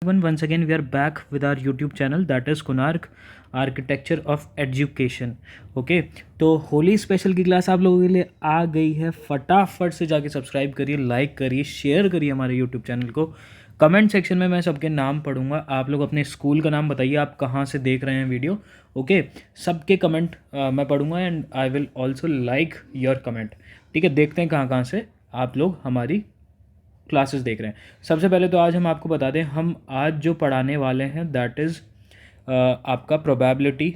Once again we are back with our YouTube channel, that is Konark architecture of education. Okay, तो Holi special की class आप लोगों के लिए आ गई है। फटाफट से जाके सब्सक्राइब करिए, लाइक करिए, शेयर करिए हमारे यूट्यूब चैनल को। कमेंट सेक्शन में मैं सबके नाम पढ़ूंगा, आप लोग अपने स्कूल का नाम बताइए, आप कहाँ से देख रहे हैं वीडियो। ओके, सबके कमेंट मैं पढ़ूंगा and I will also like your comment. ठीक है, देखते हैं कहाँ कहाँ से आप लोग हमारी क्लासेस देख रहे हैं। सबसे पहले तो आज हम आपको बता दें, हम आज जो पढ़ाने वाले हैं दैट इज़ आपका प्रोबेबिलिटी।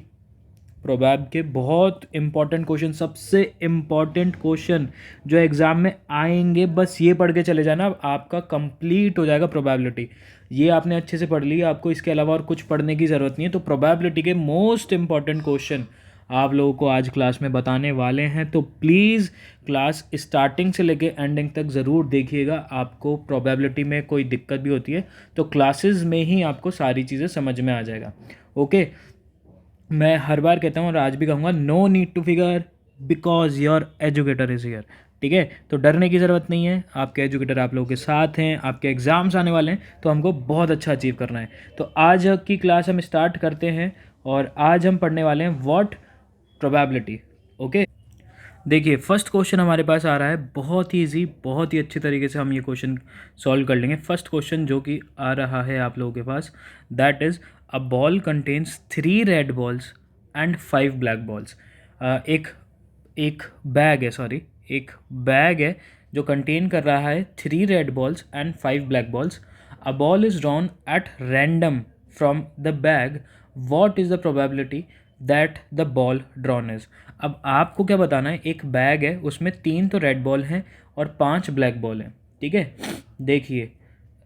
प्रोबैब के बहुत इंपॉर्टेंट क्वेश्चन, सबसे इम्पॉर्टेंट क्वेश्चन जो एग्ज़ाम में आएंगे, बस ये पढ़ के चले जाना, आपका कंप्लीट हो जाएगा प्रोबेबिलिटी। ये आपने अच्छे से पढ़ लिया, आपको इसके अलावा और कुछ पढ़ने की ज़रूरत नहीं है। तो प्रोबेबिलिटी के मोस्ट इम्पॉर्टेंट क्वेश्चन आप लोगों को आज क्लास में बताने वाले हैं, तो प्लीज़ क्लास स्टार्टिंग से लेके एंडिंग तक ज़रूर देखिएगा। आपको प्रोबेबिलिटी में कोई दिक्कत भी होती है तो क्लासेस में ही आपको सारी चीज़ें समझ में आ जाएगा। ओके, मैं हर बार कहता हूँ और आज भी कहूँगा, no need to figure because your educator is here. ठीक है, तो डरने की ज़रूरत नहीं है, आपके एजुकेटर आप लोगों के साथ हैं, आपके एग्ज़ाम्स आने वाले हैं, तो हमको बहुत अच्छा अचीव करना है। तो आज की क्लास हम स्टार्ट करते हैं और आज हम पढ़ने वाले हैं व्हाट प्रोबेबिलिटी। ओके, देखिए फर्स्ट क्वेश्चन हमारे पास आ रहा है, बहुत ही ईजी, बहुत ही अच्छे तरीके से हम ये क्वेश्चन सॉल्व कर लेंगे। फर्स्ट क्वेश्चन जो कि आ रहा है आप लोगों के पास, that is a ball contains 3 red balls and 5 black balls. एक बैग है, सॉरी, एक बैग है जो कंटेन कर रहा है 3 red balls and 5 black balls. A ball is drawn at random from the bag, what is the probability that the ball drawn is. अब आपको क्या बताना है, एक बैग है, उसमें 3 तो रेड बॉल हैं और 5 ब्लैक बॉल हैं। ठीक है, देखिए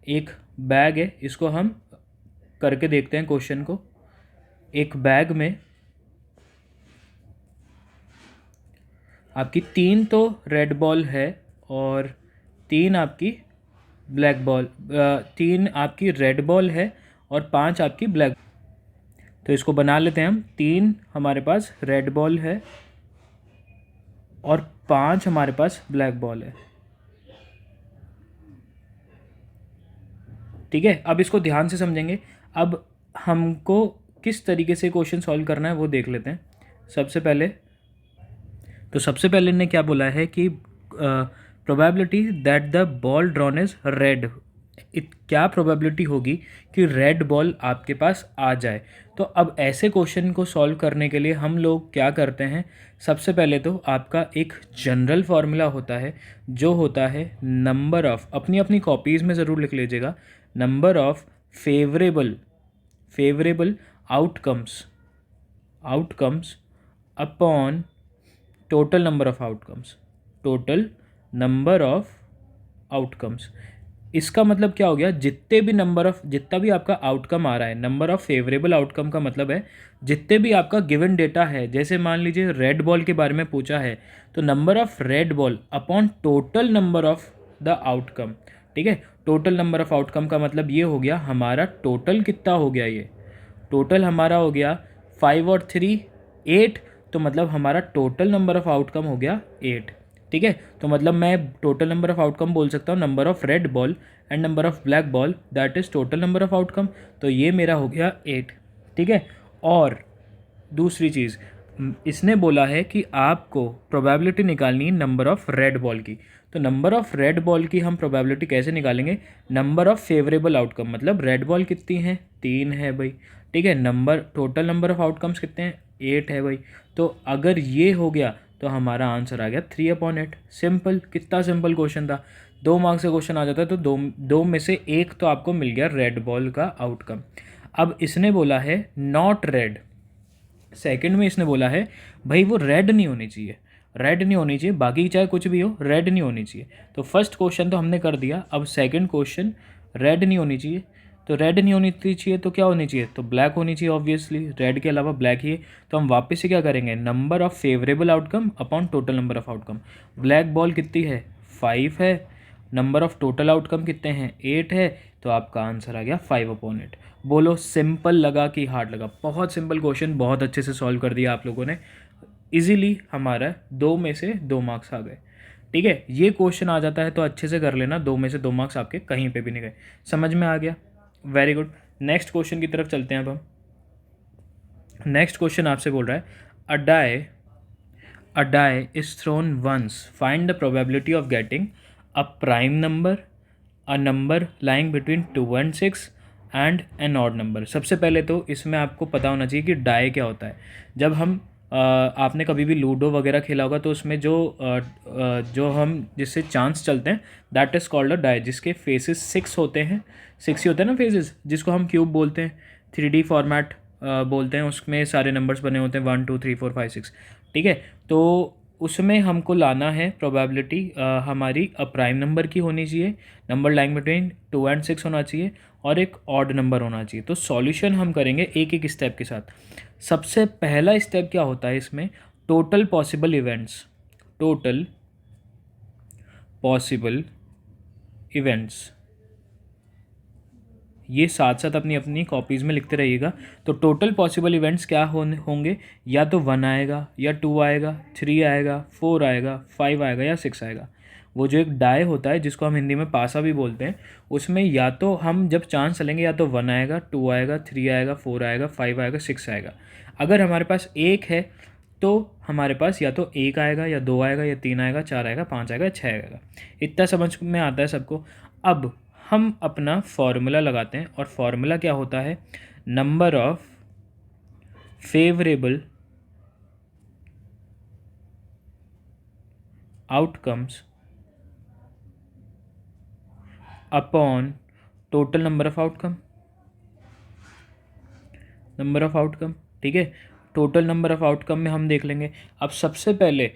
एक बैग है, इसको हम करके देखते हैं क्वेश्चन को। एक बैग में आपकी 3 तो रेड बॉल है और 3 आपकी ब्लैक बॉल, 3 आपकी रेड बॉल है और 5 आपकी ब्लैक। तो इसको बना लेते हैं हम, 3 हमारे पास रेड बॉल है और 5 हमारे पास ब्लैक बॉल है। ठीक है, अब इसको ध्यान से समझेंगे। अब हमको किस तरीके से क्वेश्चन सॉल्व करना है वो देख लेते हैं। सबसे पहले ने क्या बोला है कि probability that the ball drawn is red. क्या प्रोबेबिलिटी होगी कि रेड बॉल आपके पास आ जाए। तो अब ऐसे क्वेश्चन को सॉल्व करने के लिए हम लोग क्या करते हैं, सबसे पहले तो आपका एक जनरल फार्मूला होता है जो होता है नंबर ऑफ़, अपनी अपनी कॉपीज़ में ज़रूर लिख लीजिएगा, number of favourable outcomes upon total number of outcomes. इसका मतलब क्या हो गया, जितना भी आपका आउटकम आ रहा है, नंबर ऑफ़ फेवरेबल आउटकम का मतलब है जितने भी आपका गिवन डेटा है। जैसे मान लीजिए रेड बॉल के बारे में पूछा है, तो number of red ball upon total number of the outcome. ठीक है, टोटल नंबर ऑफ़ आउटकम का मतलब ये हो गया, हमारा टोटल कितना हो गया, ये टोटल हमारा हो गया 5 और 3 8, तो मतलब हमारा टोटल नंबर ऑफ़ आउटकम हो गया 8। ठीक है, तो मतलब मैं टोटल नंबर ऑफ़ आउटकम बोल सकता हूँ number of red ball and number of black ball, that is total number of outcome. तो ये मेरा हो गया 8। ठीक है, और दूसरी चीज़ इसने बोला है कि आपको प्रोबेबिलिटी निकालनी है नंबर ऑफ़ रेड बॉल की। तो नंबर ऑफ़ रेड बॉल की हम प्रोबेबिलिटी कैसे निकालेंगे, नंबर ऑफ़ फेवरेबल आउटकम, मतलब रेड बॉल कितनी है, 3 है भाई। ठीक है, टोटल नंबर ऑफ़ आउटकम्स कितने हैं, 8 है भाई। तो अगर ये हो गया तो हमारा आंसर आ गया 3/8। सिंपल, कितना सिंपल क्वेश्चन था। 2 मार्क्स का क्वेश्चन आ जाता है तो दो में से एक तो आपको मिल गया रेड बॉल का आउटकम। अब इसने बोला है नॉट रेड, सेकंड में इसने बोला है भाई वो रेड नहीं होनी चाहिए, बाकी चाहे कुछ भी हो, रेड नहीं होनी चाहिए। तो फर्स्ट क्वेश्चन तो हमने कर दिया। अब सेकंड क्वेश्चन, रेड नहीं होनी चाहिए, तो रेड नहीं होनी चाहिए तो क्या होनी चाहिए, तो ब्लैक होनी चाहिए, ऑब्वियसली रेड के अलावा ब्लैक ही है। तो हम वापस से क्या करेंगे, number of favourable outcome upon total number of outcome. Black ball कितनी है, 5 है, नंबर ऑफ़ टोटल आउटकम कितने हैं, 8 है, तो आपका आंसर आ गया 5/8। बोलो सिंपल लगा कि हार्ड लगा, बहुत सिंपल क्वेश्चन, बहुत अच्छे से सॉल्व कर दिया आप लोगों ने इजीली। हमारा 2 में से 2 मार्क्स आ गए। ठीक है, ये क्वेश्चन आ जाता है तो अच्छे से कर लेना, 2 में से 2 मार्क्स आपके कहीं पे भी नहीं गए। समझ में आ गया। Very good. नेक्स्ट क्वेश्चन की तरफ चलते हैं अब हम। नेक्स्ट क्वेश्चन आपसे बोल रहा है a die is thrown once, find the probability of getting a prime number, a number lying between 2 and 6 and an odd number. सबसे पहले तो इसमें आपको पता होना चाहिए कि डाई क्या होता है। जब हम आपने कभी भी लूडो वगैरह खेला होगा तो उसमें जो हम जिससे चांस चलते हैं that is called a die, जिसके फेसेस 6 होते हैं। 6 ही होते हैं ना फेसेस, जिसको हम क्यूब बोलते हैं, 3D फॉर्मेट बोलते हैं। उसमें सारे नंबर्स बने होते हैं 1 2 3 4 5 6। ठीक है, तो उसमें हमको लाना है प्रोबेबिलिटी हमारी प्राइम नंबर की होनी चाहिए, नंबर लाइंग बिटवीन 2 and 6 होना चाहिए, और एक ऑड नंबर होना चाहिए। तो सॉल्यूशन हम करेंगे एक एक स्टेप के साथ। सबसे पहला स्टेप क्या होता है इसमें, total possible events. Total possible events, ये साथ साथ अपनी अपनी कॉपीज़ में लिखते रहिएगा। तो टोटल पॉसिबल इवेंट्स क्या होंगे, या तो 1 आएगा, या 2 आएगा, 3 आएगा, 4 आएगा, 5 आएगा, या 6 आएगा। वो जो एक डाई होता है जिसको हम हिंदी में पासा भी बोलते हैं, उसमें या तो हम जब चांस चलेंगे या तो 1 आएगा, 2 आएगा, 3 आएगा, 4 आएगा, 5 आएगा, 6 आएगा। अगर हमारे पास एक है तो हमारे पास या तो 1 आएगा, या 2 आएगा, या 3 आएगा, 4 आएगा, 5 आएगा, 6 आएगा। इतना समझ में आता है सबको। अब हम अपना फॉर्मूला लगाते हैं, और फॉर्मूला क्या होता है, number of favourable outcomes upon total number of outcome. Number of outcome, ठीक है। टोटल नंबर ऑफ आउटकम में हम देख लेंगे। अब सबसे पहले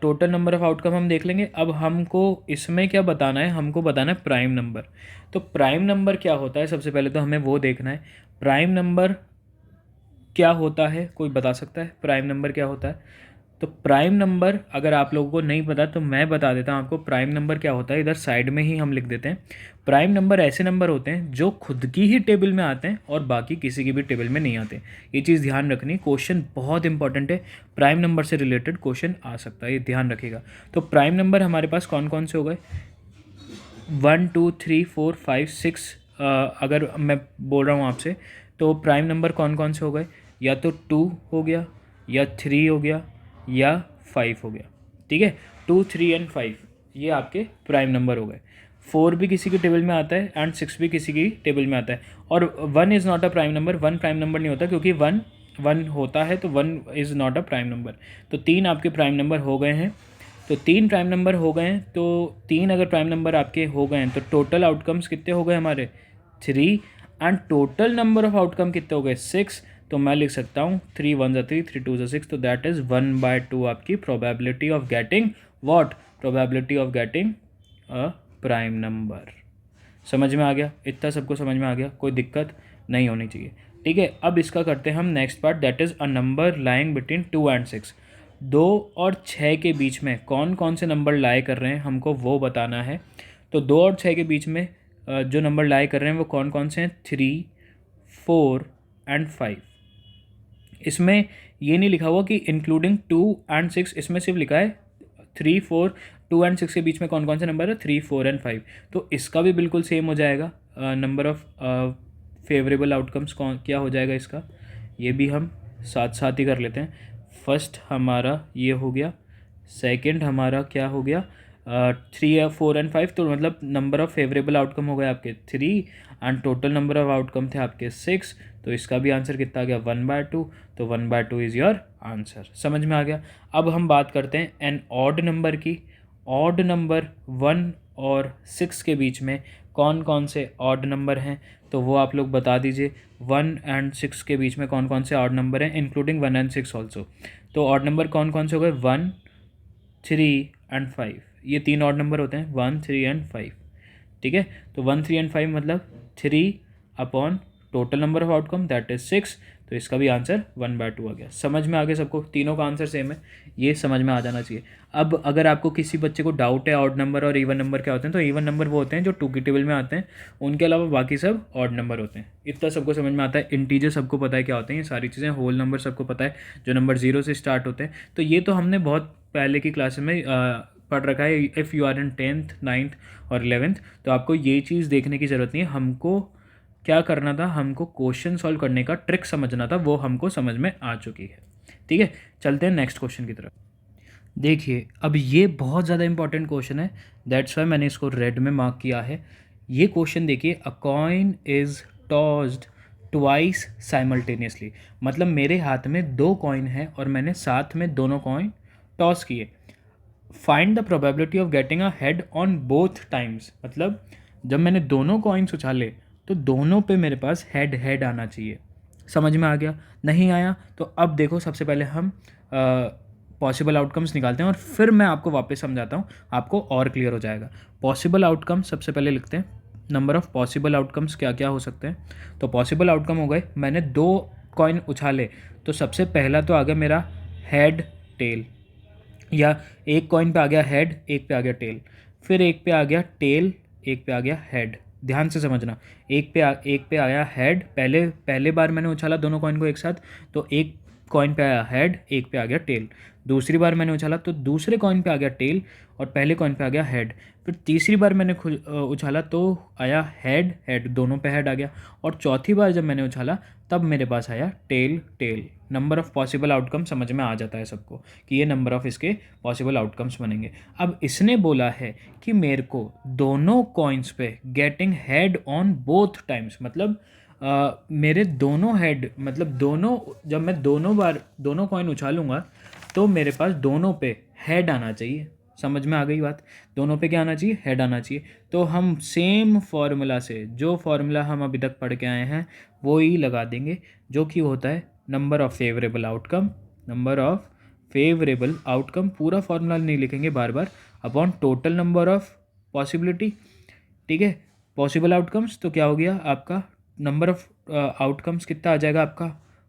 टोटल नंबर ऑफ आउटकम हम देख लेंगे। अब हमको इसमें क्या बताना है, हमको बताना है प्राइम नंबर। तो प्राइम नंबर क्या होता है, सबसे पहले तो हमें वो देखना है। प्राइम नंबर क्या होता है, कोई बता सकता है प्राइम नंबर क्या होता है? तो प्राइम नंबर अगर आप लोगों को नहीं पता तो मैं बता देता हूँ आपको प्राइम नंबर क्या होता है। इधर साइड में ही हम लिख देते हैं। प्राइम नंबर ऐसे नंबर होते हैं जो खुद की ही टेबल में आते हैं और बाकी किसी की भी टेबल में नहीं आते। ये चीज़ ध्यान रखनी, क्वेश्चन बहुत इंपॉर्टेंट है, प्राइम नंबर से रिलेटेड क्वेश्चन आ सकता है, ये ध्यान रखिएगा। तो प्राइम नंबर हमारे पास कौन कौन से हो गए, 1 2 3 4 5 6। अगर मैं बोल रहा हूँ आपसे तो प्राइम नंबर कौन कौन से हो गए, या तो 2 हो गया, या 3 हो गया, या 5 हो गया। ठीक है, 2 3 एंड 5 ये आपके प्राइम नंबर हो गए। 4 भी किसी की टेबल में आता है एंड 6 भी किसी की टेबल में आता है। और 1 is not a prime number, 1 prime number नहीं होता, क्योंकि 1 होता है तो 1 is not a prime number. तो 3 आपके प्राइम नंबर हो गए हैं। तो 3 प्राइम नंबर हो गए हैं, तो 3 अगर प्राइम नंबर आपके हो गए हैं तो टोटल आउटकम्स कितने हो गए हमारे, 3। And total number of outcome कितने हो गए, 6। तो मैं लिख सकता हूँ 3 1 3 3 2 6। तो दैट इज़ 1/2 आपकी probability of getting what, probability of getting a prime number. समझ में आ गया, इतना सबको समझ में आ गया, कोई दिक्कत नहीं होनी चाहिए। ठीक है, अब इसका करते हैं हम next part, that is a number lying between 2 and 6। 2 और 6 के बीच में कौन कौन से नंबर लाई कर रहे हैं हमको वो बताना है। तो 2 और 6 के बीच में जो नंबर लाई कर रहे हैं वो कौन कौन से हैं, 3 4 and 5। इसमें ये नहीं लिखा हुआ कि इंक्लूडिंग 2 and 6, इसमें सिर्फ लिखा है 3 4। 2 and 6 के बीच में कौन कौन से नंबर है, 3 4 and 5। तो इसका भी बिल्कुल सेम हो जाएगा। नंबर ऑफ फेवरेबल आउटकम्स कौन क्या हो जाएगा इसका, ये भी हम साथ साथ ही कर लेते हैं। फर्स्ट हमारा ये हो गया, सेकंड हमारा क्या हो गया, 3 या 4 and 5। तो मतलब नंबर ऑफ फेवरेबल आउटकम हो गए आपके 3 and total number of outcome थे आपके 6। तो इसका भी आंसर कितना आ गया, 1/2। तो 1/2 इज़ योर आंसर। समझ में आ गया। अब हम बात करते हैं एन ऑड नंबर की। ऑड नंबर 1 और 6 के बीच में कौन कौन से ऑड नंबर हैं, तो वो आप लोग बता दीजिए। 1 and 6 के बीच में कौन कौन से ऑड नंबर हैं, इंक्लूडिंग 1 and 6 ऑल्सो। तो ऑड नंबर कौन कौन से हो गए, 1 3 and 5। ये 3 ऑड नंबर होते हैं, 1 3 and 5। ठीक है, तो 1 3 and 5 मतलब 3 upon total number of outcome that is 6। तो इसका भी आंसर 1/2 आ गया। समझ में आ गया सबको, तीनों का आंसर सेम है, ये समझ में आ जाना चाहिए। अब अगर आपको किसी बच्चे को डाउट है ऑड नंबर और इवन नंबर क्या होते हैं, तो इवन नंबर वो होते हैं जो 2 की टेबल में आते हैं, उनके अलावा बाकी सब ऑड नंबर होते हैं। इतना सबको समझ में आता है। इंटीजर सबको पता है क्या होते हैं, ये सारी चीज़ें। होल नंबर सबको पता है, जो नंबर 0 से स्टार्ट होते हैं। तो ये तो हमने बहुत पहले की क्लास में पढ़ रखा है। If you are in 10th 9th और 11th तो आपको ये चीज़ देखने की ज़रूरत नहीं है। हमको क्या करना था, हमको क्वेश्चन सॉल्व करने का ट्रिक समझना था, वो हमको समझ में आ चुकी है। ठीक है, चलते हैं नेक्स्ट क्वेश्चन की तरफ। देखिए अब ये बहुत ज़्यादा इंपॉर्टेंट क्वेश्चन है, दैट्स वाई मैंने इसको रेड में मार्क किया है। ये क्वेश्चन देखिए, अ coin is tossed twice simultaneously, मतलब मेरे हाथ में दो कॉइन है और मैंने साथ में दोनों कॉइन टॉस किए। Find the probability of getting a head on both times, मतलब जब मैंने दोनों कॉइन्स उछाले तो दोनों पे मेरे पास हेड हेड आना चाहिए। समझ में आ गया? नहीं आया तो अब देखो, सबसे पहले हम पॉसिबल आउटकम्स निकालते हैं और फिर मैं आपको वापस समझाता हूँ, आपको और क्लियर हो जाएगा। पॉसिबल आउटकम सबसे पहले लिखते हैं, नंबर ऑफ़ पॉसिबल आउटकम्स क्या क्या हो सकते हैं। तो पॉसिबल आउटकम हो गए, मैंने दो कॉइन उछाले तो सबसे पहला तो आ गया मेरा हेड टेल, या एक कॉइन पे आ गया हेड, एक पे आ गया टेल, फिर एक पे आ गया टेल, एक पे आ गया हेड। ध्यान से समझना, एक पे आया हेड, पहले पहले बार मैंने उछाला दोनों कॉइन को एक साथ, तो एक कॉइन पे आया हेड, एक पे आ गया टेल। दूसरी बार मैंने उछाला तो दूसरे कॉइन पे आ गया टेल और पहले कॉइन पे आ गया हेड। फिर तीसरी बार मैंने उछाला तो आया हेड हेड, दोनों पे हेड आ गया। और चौथी बार जब मैंने उछाला तब मेरे पास आया tail tail. Number of possible outcome समझ में आ जाता है सबको कि ये नंबर ऑफ़ इसके पॉसिबल आउटकम्स बनेंगे। अब इसने बोला है कि मेरे को दोनों कॉइन्स पे getting head on both times, मतलब मेरे दोनों हेड, मतलब दोनों, जब मैं दोनों बार दोनों कॉइन उछालूंगा तो मेरे पास दोनों पे हेड आना चाहिए। समझ में आ गई बात? दोनों पे क्या आना चाहिए? हेड आना चाहिए। तो हम सेम फार्मूला से, जो फार्मूला हम अभी तक पढ़ के आए हैं वो ही लगा देंगे, जो कि होता है number of favourable outcome, number of favourable outcome, पूरा फार्मूला नहीं लिखेंगे बार बार, upon total number of possibility. ठीक है, पॉसिबल आउटकम्स तो क्या हो गया आपका, नंबर ऑफ़ आउटकम्स कितना आ जाएगा आपका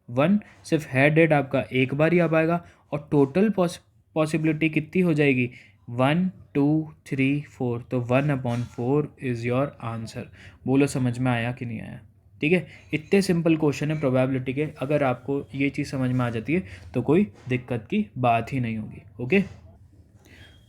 1, सिर्फ हेड हेड आपका एक बार ही आ पाएगा, और टोटल पॉसिबिलिटी कितनी हो जाएगी 1 2 3 4, तो 1/4 इज़ योर आंसर। बोलो समझ में आया कि नहीं आया? ठीक है, इतने सिंपल क्वेश्चन है प्रोबेबिलिटी के, अगर आपको ये चीज़ समझ में आ जाती है तो कोई दिक्कत की बात ही नहीं होगी। ओके,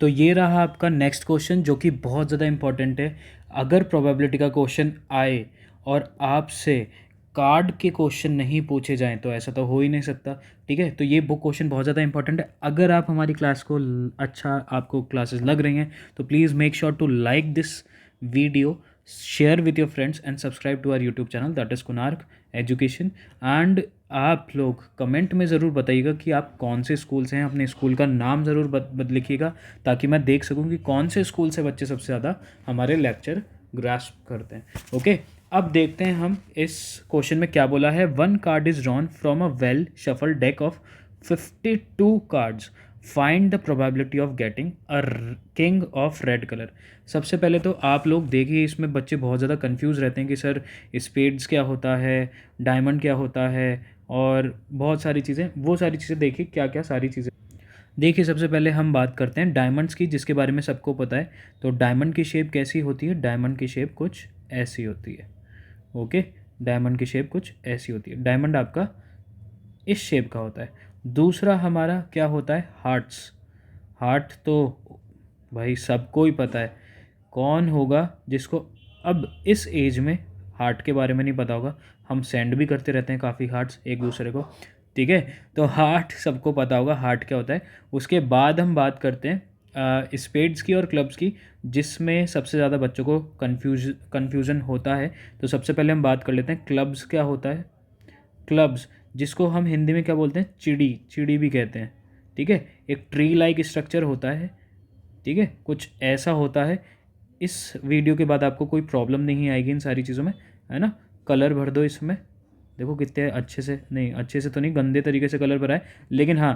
तो ये रहा आपका नेक्स्ट क्वेश्चन, जो कि बहुत ज़्यादा इंपॉर्टेंट है। अगर प्रोबेबिलिटी का क्वेश्चन आए और आपसे कार्ड के क्वेश्चन नहीं पूछे जाएं तो ऐसा तो हो ही नहीं सकता। ठीक है, तो ये बुक क्वेश्चन बहुत ज़्यादा इंपॉर्टेंट है। अगर आप हमारी क्लास को अच्छा आपको क्लासेस लग रही हैं तो please make sure to like this video, share with your friends and subscribe to our YouTube channel, that is Kunark education. And आप लोग कमेंट में ज़रूर बताइएगा कि आप कौन से स्कूल से हैं, अपने स्कूल का नाम ज़रूर लिखिएगा, ताकि मैं देख सकूं कि कौन से स्कूल से बच्चे सबसे ज़्यादा हमारे लेक्चर ग्रास्प करते हैं। ओके, अब देखते हैं हम इस क्वेश्चन में क्या बोला है। 1 card is drawn from a well shuffle deck of 52 cards, find the probability of getting a king of red colour. सबसे पहले तो आप लोग देखिए, इसमें बच्चे बहुत ज़्यादा कंफ्यूज रहते हैं कि सर स्पेड्स क्या होता है, डायमंड क्या होता है, और बहुत सारी चीज़ें, वो सारी चीज़ें देखिए क्या क्या सारी चीज़ें। देखिए सबसे पहले हम बात करते हैं डायमंड्स की, जिसके बारे में सबको पता है। तो डायमंड की शेप कैसी होती है? डायमंड की शेप कुछ ऐसी होती है। ओके, डायमंड की शेप कुछ ऐसी होती है। डायमंड आपका इस शेप का होता है। दूसरा हमारा क्या होता है? हार्ट्स। हार्ट तो भाई सबको ही पता है, कौन होगा जिसको अब इस एज में हार्ट के बारे में नहीं पता होगा। हम सेंड भी करते रहते हैं काफ़ी हार्ट्स एक दूसरे को। ठीक है, तो हार्ट सबको पता होगा हार्ट क्या होता है। उसके बाद हम बात करते हैं स्पेड्स की और क्लब्स की, जिसमें सबसे ज़्यादा बच्चों को कन्फ्यूज़न होता है। तो सबसे पहले हम बात कर लेते हैं क्लब्स क्या होता है। क्लब्स, जिसको हम हिंदी में क्या बोलते हैं? चिड़ी, चिड़ी भी कहते हैं। ठीक है, एक ट्री लाइक स्ट्रक्चर होता है। ठीक है, कुछ ऐसा होता है। इस वीडियो के बाद आपको कोई प्रॉब्लम नहीं आएगी इन सारी चीज़ों में, है ना। कलर भर दो इसमें, देखो कितने अच्छे से, नहीं अच्छे से तो नहीं, गंदे तरीके से कलर भरा है, लेकिन हाँ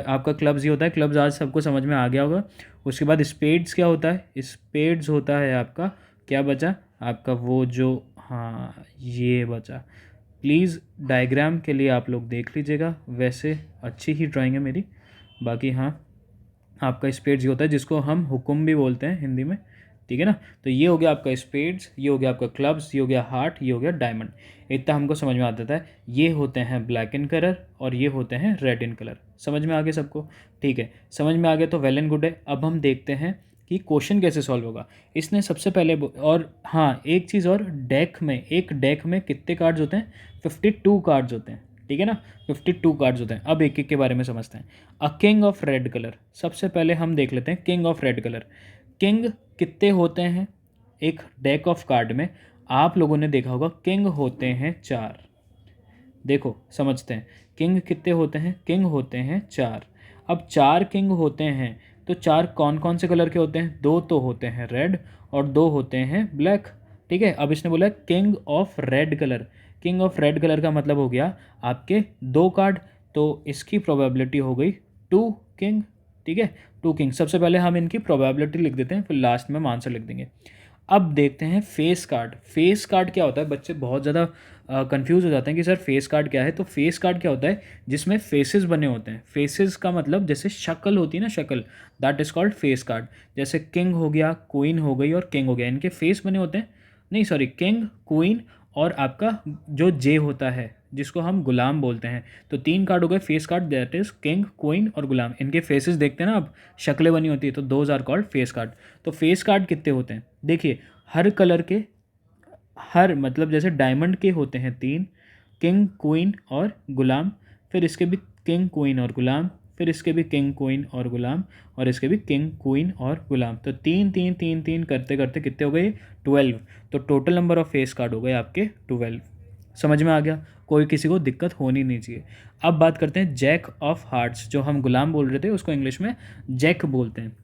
आपका क्लब्स ही होता है। क्लब्स आज सबको समझ में आ गया होगा। उसके बाद स्पेड्स क्या होता है? स्पेड्स होता है आपका, क्या बचा आपका वो जो, हाँ ये बचा। प्लीज़ डायग्राम के लिए आप लोग देख लीजिएगा, वैसे अच्छी ही ड्राइंग है मेरी। बाकी हाँ, आपका स्पेड्स ये होता है जिसको हम हुक्म भी बोलते हैं हिंदी में। ठीक है ना, तो ये हो गया आपका स्पेड्स, ये हो गया आपका क्लब्स, ये हो गया हार्ट, ये हो गया डायमंड। इतना हमको समझ में आ जाता है। ये होते हैं ब्लैक इन कलर और ये होते हैं रेड इन कलर। समझ में आ गया सबको? ठीक है, समझ में आ गया तो वेल एंड गुड है। अब हम देखते हैं कि क्वेश्चन कैसे सॉल्व होगा। इसने सबसे पहले और हाँ एक चीज़ और, एक डेक में कितने कार्ड्स होते हैं, 52 कार्ड्स होते हैं, ठीक है ना, 52 कार्ड्स होते हैं। अब एक एक के बारे में समझते हैं। A king of red colour, सबसे पहले हम देख लेते हैं king of red colour. King कितने होते हैं एक डेक ऑफ कार्ड में, आप लोगों ने देखा होगा किंग होते हैं 4। देखो समझते हैं, किंग कितने होते हैं, किंग होते हैं 4। अब 4 किंग होते हैं तो 4 कौन कौन से कलर के होते हैं, 2 तो होते हैं रेड और 2 होते हैं ब्लैक, ठीक है। अब इसने बोला king of red colour, king of red colour का मतलब हो गया आपके 2 कार्ड, तो इसकी प्रोबेबिलिटी हो गई 2 किंग, ठीक है, 2 किंग। सबसे पहले हम इनकी प्रोबेबिलिटी लिख देते हैं, फिर लास्ट में हम आंसर लिख देंगे। अब देखते हैं फेस कार्ड। फेस कार्ड क्या होता है, बच्चे बहुत ज़्यादा कंफ्यूज हो जाते हैं कि सर फेस कार्ड क्या है। तो फेस कार्ड क्या होता है, जिसमें फेसेस बने होते हैं। फेसेस का मतलब जैसे शक्ल होती है ना, शक्ल, that is called face card. जैसे किंग हो गया, क्वीन हो गई और किंग हो गया, इनके फेस बने होते हैं। नहीं सॉरी, किंग, क्वीन और आपका जो जे होता है जिसको हम गुलाम बोलते हैं। तो 3 कार्ड हो गए face card, that is king, queen और गुलाम। इनके फेसेस देखते हैं ना आप, शक्लें बनी होती है, तो those are called face card. तो फेस कार्ड कितने होते हैं, देखिए हर कलर के, हर मतलब जैसे डायमंड के होते हैं 3, किंग, क्वीन और गुलाम, फिर इसके भी किंग, क्वीन और गुलाम, फिर इसके भी किंग, क्वीन और गुलाम, और इसके भी किंग, क्वीन और गुलाम। तो 3 3 3 3 करते करते कितने हो गए, 12। तो total number of face card हो गए आपके 12। समझ में आ गया, कोई किसी को दिक्कत होनी नहीं चाहिए। अब बात करते हैं जैक ऑफ हार्ट्स, जो हम गुलाम बोल रहे थे उसको इंग्लिश में जैक बोलते हैं।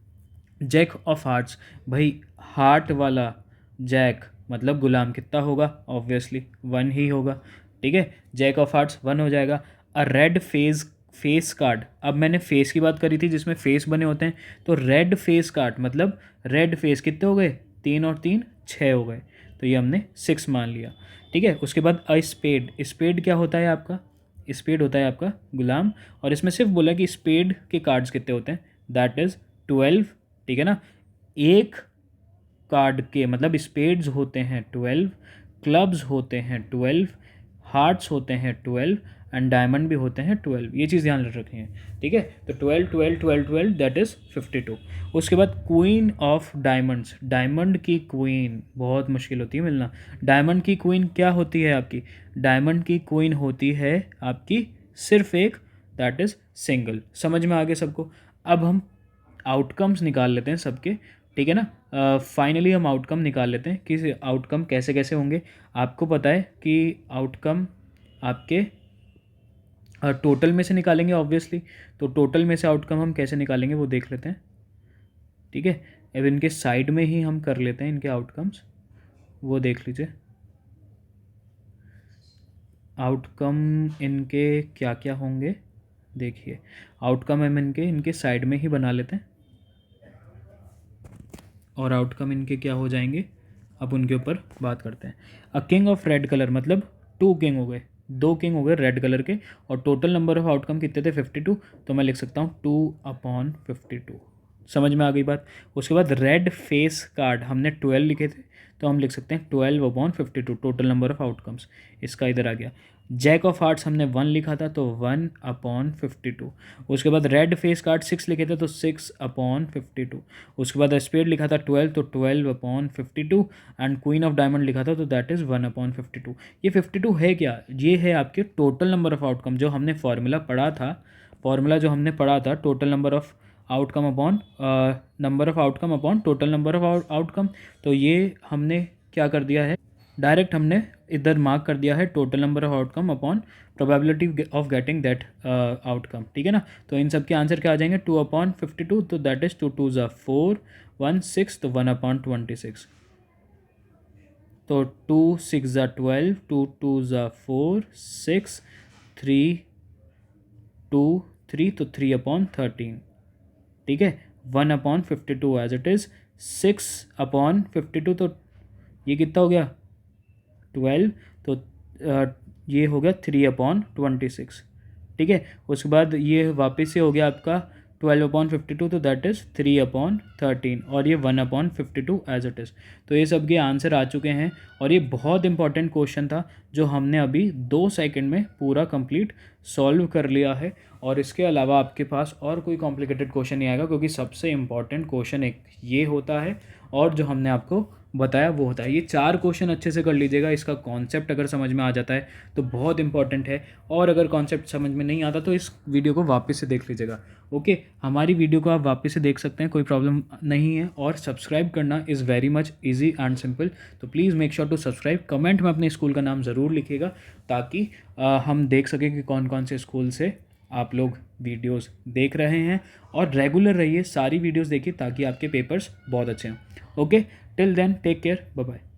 जैक ऑफ हार्ट्स, भाई हार्ट वाला जैक मतलब गुलाम कितना होगा, ऑब्वियसली 1 ही होगा, ठीक है। जैक ऑफ हार्ट्स 1 हो जाएगा। अ रेड फेस कार्ड, अब मैंने फेस की बात करी थी जिसमें फेस बने होते हैं, तो रेड फेस कार्ड मतलब रेड फेस कितने हो गए, 3 और 3 6 हो गए, तो ये हमने 6 मान लिया, ठीक है। उसके बाद अ स्पेड, स्पेड क्या होता है आपका, स्पेड होता है आपका गुलाम, और इसमें सिर्फ बोला कि स्पेड के कार्ड्स कितने होते हैं, दैट इज़ 12, ठीक है ना। एक कार्ड के मतलब स्पेड्स होते हैं 12, क्लब्स होते हैं 12, हार्ट्स होते हैं 12 एंड डायमंड भी होते हैं 12, ये चीज़ ध्यान रखनी है, ठीक है। तो 12 12 12 12 दैट इज़ 52। उसके बाद क्वीन ऑफ डायमंड्स, डायमंड की क्वीन बहुत मुश्किल होती है मिलना। डायमंड की क्वीन क्या होती है आपकी, डायमंड की क्वीन होती है आपकी सिर्फ एक, दैट इज़ सिंगल। समझ में आ गया सबको। अब हम आउटकम्स निकाल लेते हैं सबके, ठीक है ना। फाइनली हम आउटकम निकाल लेते हैं कि आउटकम कैसे कैसे होंगे। आपको पता है कि आउटकम आपके टोटल में से निकालेंगे ऑब्वियसली, तो टोटल में से आउटकम हम कैसे निकालेंगे वो देख लेते हैं, ठीक है। अब इनके साइड में ही हम कर लेते हैं इनके आउटकम्स, वो देख लीजिए। आउटकम इनके क्या क्या होंगे, देखिए आउटकम हम इनके साइड में ही बना लेते हैं, और आउटकम इनके क्या हो जाएंगे, अब उनके ऊपर बात करते हैं। A king of red colour मतलब 2 किंग हो गए, 2 किंग हो गए रेड कलर के, और टोटल नंबर ऑफ आउटकम कितने थे 52, तो मैं लिख सकता हूँ 2/52। समझ में आ गई बात। उसके बाद रेड फेस कार्ड हमने 12 लिखे थे, तो हम लिख सकते हैं 12/52 टोटल नंबर ऑफ आउटकम्स, इसका इधर आ गया। जैक ऑफ हार्ट्स हमने 1 लिखा था, तो 1/52। उसके बाद रेड फेस कार्ड 6 लिखे थे, तो 6/52। उसके बाद स्पेड लिखा था 12, तो 12/52 एंड क्वीन ऑफ डायमंड लिखा था, तो दैट इज़ 1/52। ये 52 है क्या, ये है आपके टोटल नंबर ऑफ आउटकम, जो हमने फार्मूला पढ़ा था, total number of outcome upon number of outcome upon total number of outcome. तो ये हमने क्या कर दिया है, डायरेक्ट हमने इधर मार्क कर दिया है total number of outcome upon probability of getting that outcome, ठीक है ना। तो इन सब के आंसर क्या आ जाएंगे, 2/52, तो दैट इज 2 2 4 1 6, तो 1/26। तो 2 6 12, 2 2 4 6 3 2 3, तो 3/13, ठीक है। 1/52 एज इट इज़, 6/52, तो ये कितना हो गया 12, तो ये हो गया 3/26, ठीक है। उसके बाद ये वापस से हो गया आपका 12/52, तो दैट इज़ 3/13, और ये 1/52 एज इट इज़। तो ये सब के आंसर आ चुके हैं, और ये बहुत इंपॉर्टेंट क्वेश्चन था जो हमने अभी 2 सेकंड में पूरा कंप्लीट सॉल्व कर लिया है। और इसके अलावा आपके पास और कोई कॉम्प्लिकेटेड क्वेश्चन नहीं आएगा, क्योंकि सबसे इम्पॉर्टेंट क्वेश्चन एक ये होता है, और जो हमने आपको बताया वो होता है। ये 4 क्वेश्चन अच्छे से कर लीजिएगा, इसका कॉन्सेप्ट अगर समझ में आ जाता है तो बहुत इंपॉर्टेंट है, और अगर कॉन्सेप्ट समझ में नहीं आता तो इस वीडियो को वापस से देख लीजिएगा। ओके, हमारी वीडियो को आप वापस से देख सकते हैं, कोई प्रॉब्लम नहीं है, और सब्सक्राइब करना is very much easy and simple. तो please make sure to subscribe. Comment में अपने स्कूल का नाम ज़रूर लिखिएगा, ताकि हम देख सकें कि कौन कौन से स्कूल से आप लोग वीडियोस देख रहे हैं, और रेगुलर रहिए, सारी वीडियोस देखिए, ताकि आपके पेपर्स बहुत अच्छे हों। Okay, till then take care, bye bye.